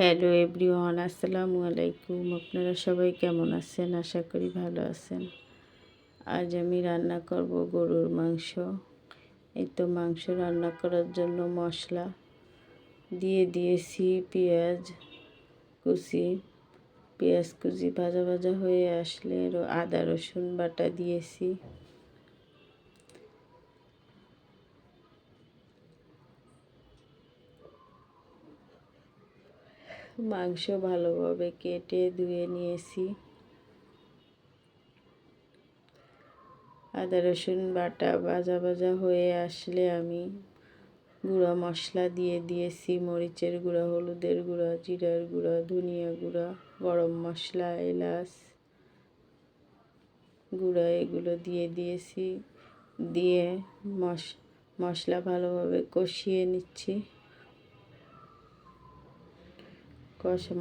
Hello everyone, আসসালামু আলাইকুম। আপনারা সবাই কেমন আছেন? আশা করি ভালো আছেন। আজ আমি রান্না করব গরুর মাংস। এই তো মাংস রান্না করার জন্য মশলা দিয়ে দিয়েছি পেঁয়াজ কুচি ভাজা ভাজা হয়ে আসলে আদা রসুন বাটা দিয়েছি। মাংস ভালোভাবে কেটে ধুয়ে নিয়েছি। আদা রসুন বাটা ভাজা ভাজা হয়ে আসলে আমি গুঁড়া মশলা দিয়ে দিয়েছি। মরিচের গুঁড়া, হলুদের গুঁড়া, জিরার গুঁড়া, ধনিয়া গুঁড়া, গরম মশলা, এলাচ গুঁড়া এগুলো দিয়ে দিয়েছি। দিয়ে মশলা ভালোভাবে কষিয়ে নিচ্ছি।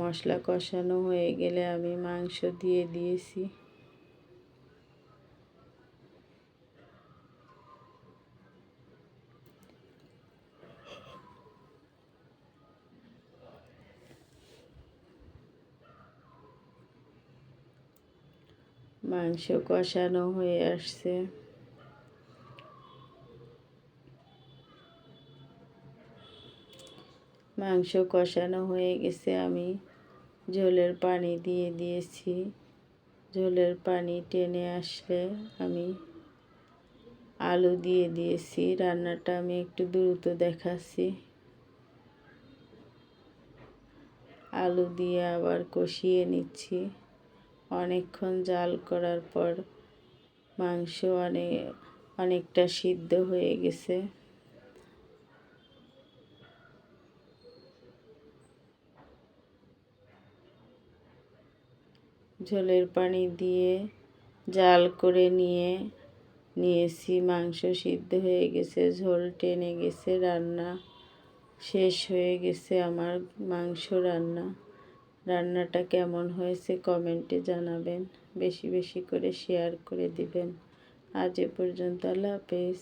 মশলা কষানো হয়ে গেলে আমি মাংস দিয়ে দিয়েছি। মাংস কষানো হয়ে আসছে। মাংস কষানো হয়ে গেছে, আমি ঝোলের পানি দিয়ে দিয়েছি। ঝোলের পানি টেনে আসলে আমি আলু দিয়ে দিয়েছি। রান্নাটা আমি একটু দ্রুত দেখাচ্ছি। আলু দিয়ে আবার কষিয়ে নিচ্ছি। অনেকক্ষণ জাল করার পর মাংস অনেকটা সিদ্ধ হয়ে গেছে। ঝোলের পানি দিয়ে জাল করে নিয়েছি। মাংস সিদ্ধ হয়ে গেছে, ঝোল টেনে গেছে, রান্না শেষ হয়ে গেছে আমার মাংস রান্নাটা কেমন হয়েছে কমেন্টে জানাবেন। বেশি বেশি করে শেয়ার করে দিবেন। আজ এ পর্যন্ত, আল্লাহ হাফেজ।